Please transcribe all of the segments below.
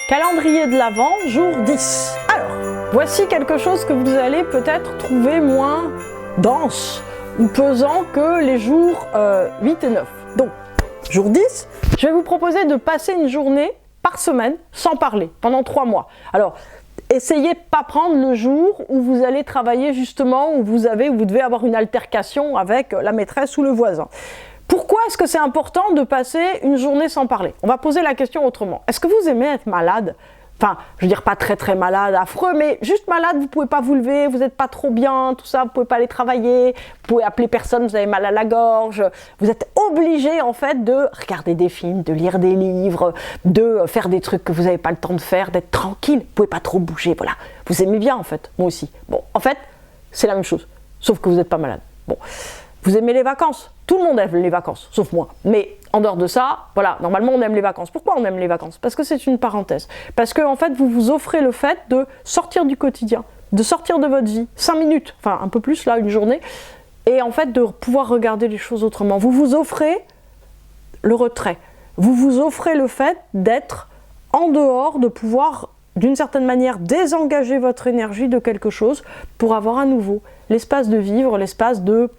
Calendrier de l'Avent, jour 10. Alors, voici quelque chose que vous allez peut-être trouver moins dense ou pesant que les jours 8 et 9. Donc, jour 10, je vais vous proposer de passer une journée par semaine sans parler, pendant 3 mois. Alors, essayez de ne pas prendre le jour où vous allez travailler justement, où vous devez avoir une altercation avec la maîtresse ou le voisin. Pourquoi est-ce que c'est important de passer une journée sans parler? On va poser la question autrement. Est-ce que vous aimez être malade? Enfin, je veux dire pas très malade, affreux, mais juste malade, vous pouvez pas vous lever, vous n'êtes pas trop bien, tout ça, vous pouvez pas aller travailler, vous pouvez appeler personne, vous avez mal à la gorge, vous êtes obligé en fait de regarder des films, de lire des livres, de faire des trucs que vous n'avez pas le temps de faire, d'être tranquille, vous pouvez pas trop bouger, voilà. Vous aimez bien en fait, moi aussi. Bon, en fait, c'est la même chose, sauf que vous n'êtes pas malade. Bon. Vous aimez les vacances? Tout le monde aime les vacances, sauf moi. Mais en dehors de ça, voilà, normalement on aime les vacances. Pourquoi on aime les vacances? Parce que c'est une parenthèse. Parce que en fait, vous vous offrez le fait de sortir du quotidien, de sortir de votre vie, 5 minutes, enfin un peu plus là, une journée, et en fait de pouvoir regarder les choses autrement. Vous vous offrez le retrait. Vous vous offrez le fait d'être en dehors, de pouvoir d'une certaine manière désengager votre énergie de quelque chose pour avoir à nouveau l'espace de vivre, l'espace de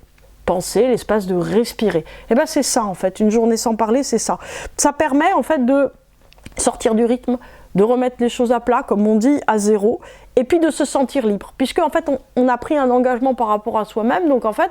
penser, l'espace de respirer. Et bien c'est ça en fait, une journée sans parler, c'est ça. Ça permet en fait de sortir du rythme, de remettre les choses à plat, comme on dit, à zéro, et puis de se sentir libre. Puisque en fait on a pris un engagement par rapport à soi-même, donc en fait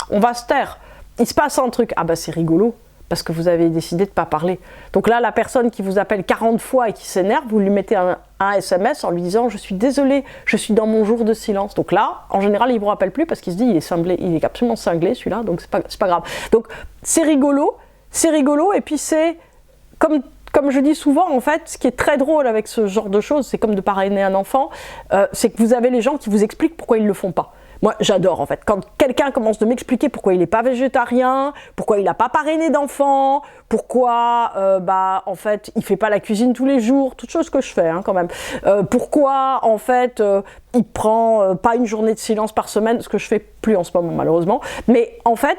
on va se taire. Il se passe un truc, ah bah c'est rigolo, parce que vous avez décidé de ne pas parler. Donc là, la personne qui vous appelle 40 fois et qui s'énerve, vous lui mettez un SMS en lui disant « Je suis désolé, je suis dans mon jour de silence ». Donc là, en général, il ne vous rappelle plus parce qu'il se dit « Il est cinglé, il est absolument cinglé celui-là, donc c'est pas grave ». Donc c'est rigolo, et puis c'est, comme je dis souvent, en fait, ce qui est très drôle avec ce genre de choses, c'est comme de parrainer un enfant, c'est que vous avez les gens qui vous expliquent pourquoi ils ne le font pas. Moi, j'adore en fait. Quand quelqu'un commence de m'expliquer pourquoi il n'est pas végétarien, pourquoi il n'a pas parrainé d'enfant, pourquoi, en fait, il ne fait pas la cuisine tous les jours, toutes choses que je fais quand même. Pourquoi, en fait, il prend pas une journée de silence par semaine, ce que je fais plus en ce moment malheureusement. Mais en fait,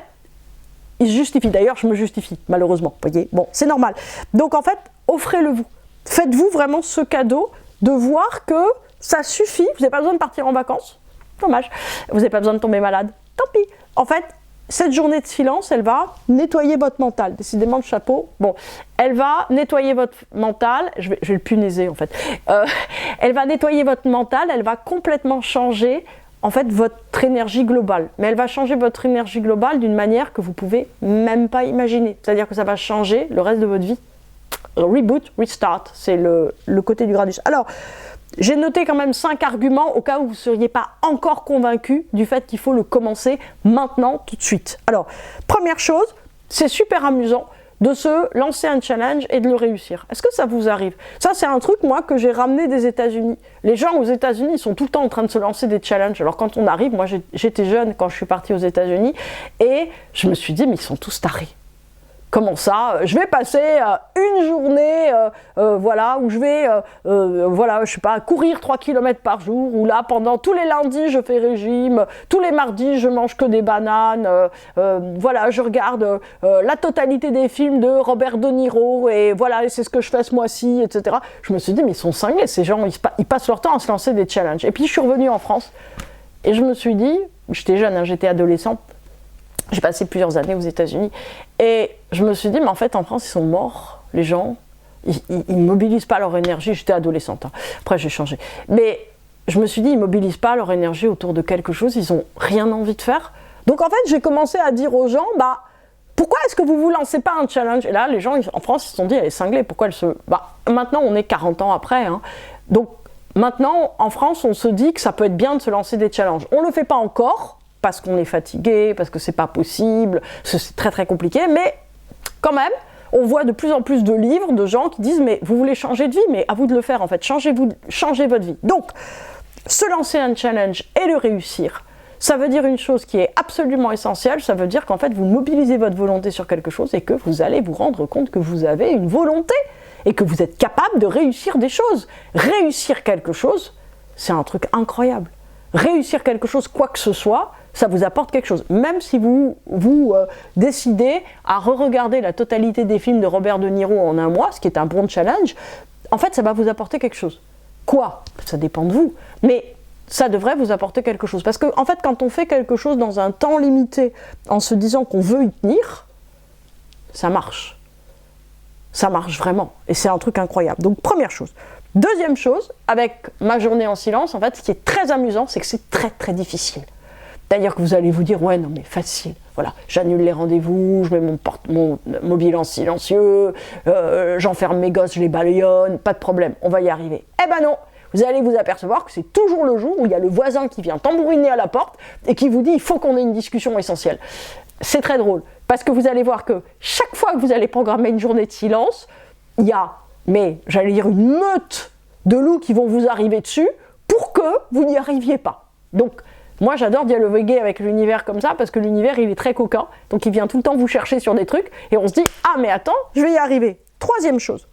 il se justifie. D'ailleurs, je me justifie malheureusement. Vous voyez, bon, c'est normal. Donc en fait, offrez-le vous. Faites-vous vraiment ce cadeau de voir que ça suffit. Vous n'avez pas besoin de partir en vacances. Dommage, vous n'avez pas besoin de tomber malade, tant pis. En fait, cette journée de silence, elle va nettoyer votre mental. Décidément, le chapeau, bon, elle va nettoyer votre mental, je vais le punaiser en fait. Elle va nettoyer votre mental, elle va complètement changer en fait votre énergie globale. Mais elle va changer votre énergie globale d'une manière que vous ne pouvez même pas imaginer. C'est-à-dire que ça va changer le reste de votre vie. Reboot, restart, c'est le côté du gradus. Alors, j'ai noté quand même 5 arguments au cas où vous ne seriez pas encore convaincu du fait qu'il faut le commencer maintenant, tout de suite. Alors, première chose, c'est super amusant de se lancer un challenge et de le réussir. Est-ce que ça vous arrive? Ça, c'est un truc, moi, que j'ai ramené des États-Unis. Les gens aux États-Unis, ils sont tout le temps en train de se lancer des challenges. Alors, quand on arrive, moi, j'étais jeune quand je suis partie aux États-Unis et je me suis dit, mais ils sont tous tarés. Comment ça? Je vais passer une journée voilà, où je vais voilà, je sais pas, courir 3 km par jour, ou là pendant tous les lundis je fais régime, tous les mardis je mange que des bananes, voilà, je regarde la totalité des films de Robert De Niro, et voilà, c'est ce que je fais ce mois-ci, etc. Je me suis dit, mais ils sont cinglés, ces gens, ils passent leur temps à se lancer des challenges. Et puis je suis revenue en France, et je me suis dit, j'étais jeune, j'étais adolescente, j'ai passé plusieurs années aux États-Unis, et je me suis dit, mais en fait, en France, ils sont morts, les gens, ils ne mobilisent pas leur énergie. J'étais adolescente, après j'ai changé. Mais je me suis dit, ils ne mobilisent pas leur énergie autour de quelque chose, ils n'ont rien envie de faire. Donc en fait, j'ai commencé à dire aux gens, pourquoi est-ce que vous ne vous lancez pas un challenge? Et là, les gens, en France, ils se sont dit, elle est cinglée, pourquoi elle se... maintenant, on est 40 ans après, donc maintenant, en France, on se dit que ça peut être bien de se lancer des challenges. On ne le fait pas encore, parce qu'on est fatigué, parce que c'est pas possible, c'est très compliqué, mais quand même, on voit de plus en plus de livres de gens qui disent « mais vous voulez changer de vie, mais à vous de le faire en fait, changez votre vie ». Donc, se lancer un challenge et le réussir, ça veut dire une chose qui est absolument essentielle, ça veut dire qu'en fait vous mobilisez votre volonté sur quelque chose et que vous allez vous rendre compte que vous avez une volonté et que vous êtes capable de réussir des choses. Réussir quelque chose, c'est un truc incroyable. Réussir quelque chose, quoi que ce soit, ça vous apporte quelque chose. Même si vous décidez à re-regarder la totalité des films de Robert De Niro en un mois, ce qui est un bon challenge, en fait, ça va vous apporter quelque chose. Quoi? Ça dépend de vous. Mais ça devrait vous apporter quelque chose. Parce que, en fait, quand on fait quelque chose dans un temps limité, en se disant qu'on veut y tenir, ça marche. Ça marche vraiment. Et c'est un truc incroyable. Donc, première chose. Deuxième chose, avec ma journée en silence, en fait, ce qui est très amusant, c'est que c'est très, très difficile. C'est-à-dire que vous allez vous dire, ouais, non, mais facile. Voilà, j'annule les rendez-vous, je mets mon mobile en silencieux, j'enferme mes gosses, je les balayonne, pas de problème, on va y arriver. Eh ben non, vous allez vous apercevoir que c'est toujours le jour où il y a le voisin qui vient tambouriner à la porte et qui vous dit, il faut qu'on ait une discussion essentielle. C'est très drôle, parce que vous allez voir que chaque fois que vous allez programmer une journée de silence, il y a, mais j'allais dire une meute de loups qui vont vous arriver dessus pour que vous n'y arriviez pas. Donc, moi, j'adore dialoguer avec l'univers comme ça, parce que l'univers, il est très coquin, donc il vient tout le temps vous chercher sur des trucs, et on se dit, ah mais attends, je vais y arriver. Troisième chose,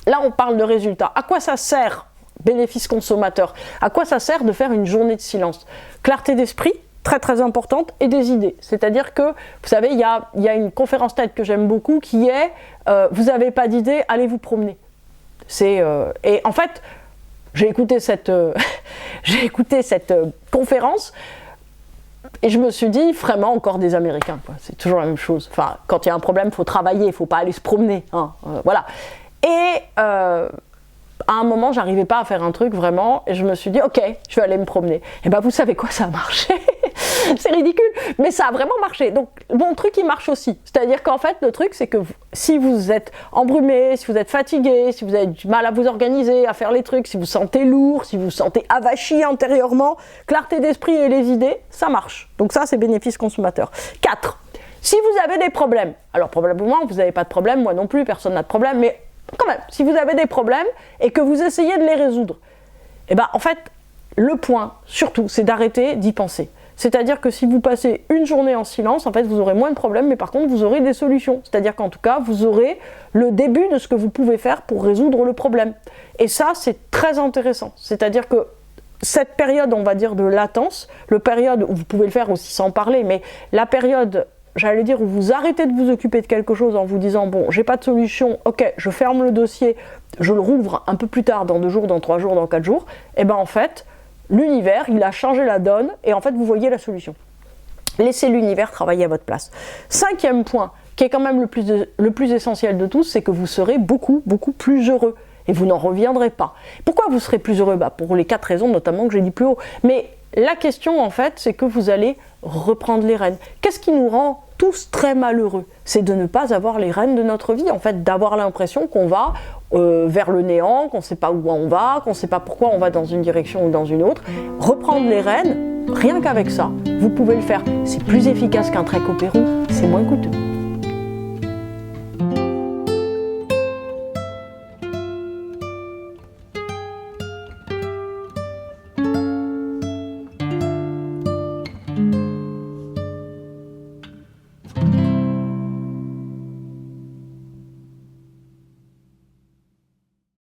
là on parle de résultats. À quoi ça sert, bénéfice consommateur? À quoi ça sert de faire une journée de silence? Clarté d'esprit, très très importante, et des idées. C'est-à-dire que, vous savez, il y a une conférence TED que j'aime beaucoup, qui est, vous n'avez pas d'idée, allez vous promener. Et en fait, j'ai écouté cette conférence et je me suis dit, vraiment, encore des Américains, quoi. C'est toujours la même chose. Enfin, quand il y a un problème, il faut travailler, il ne faut pas aller se promener. Hein, voilà. Et à un moment, j'arrivais pas à faire un truc vraiment, et je me suis dit, ok, je vais aller me promener. Et ben, vous savez quoi, ça a marché. C'est ridicule, mais ça a vraiment marché. Donc, mon truc, il marche aussi. C'est-à-dire qu'en fait, le truc, c'est que si vous êtes embrumé, si vous êtes fatigué, si vous avez du mal à vous organiser, à faire les trucs, si vous sentez lourd, si vous vous sentez avachi intérieurement, clarté d'esprit et les idées, ça marche. Donc ça, c'est bénéfice consommateur. 4. Si vous avez des problèmes, alors probablement, vous n'avez pas de problème, moi non plus, personne n'a de problème, mais quand même, si vous avez des problèmes et que vous essayez de les résoudre, eh ben, en fait, le point, surtout, c'est d'arrêter d'y penser. C'est-à-dire que si vous passez une journée en silence, en fait, vous aurez moins de problèmes, mais par contre, vous aurez des solutions. C'est-à-dire qu'en tout cas, vous aurez le début de ce que vous pouvez faire pour résoudre le problème. Et ça, c'est très intéressant. C'est-à-dire que cette période, on va dire, de latence, le période où vous pouvez le faire aussi sans parler, mais la période, j'allais dire, où vous arrêtez de vous occuper de quelque chose en vous disant, bon, j'ai pas de solution, ok, je ferme le dossier, je le rouvre un peu plus tard, dans 2 jours, dans 3 jours, dans 4 jours, et ben en fait, l'univers, il a changé la donne, et en fait, vous voyez la solution. Laissez l'univers travailler à votre place. 5e point, qui est quand même le plus essentiel de tous, c'est que vous serez beaucoup, beaucoup plus heureux. Et vous n'en reviendrez pas. Pourquoi vous serez plus heureux? Pour les 4 raisons, notamment, que j'ai dit plus haut. Mais la question, en fait, c'est que vous allez reprendre les rênes. Qu'est-ce qui nous rend tous très malheureux? C'est de ne pas avoir les rênes de notre vie, en fait, d'avoir l'impression qu'on va vers le néant, qu'on ne sait pas où on va, qu'on ne sait pas pourquoi on va dans une direction ou dans une autre. Reprendre les rênes, rien qu'avec ça, vous pouvez le faire. C'est plus efficace qu'un trek au Pérou, c'est moins coûteux.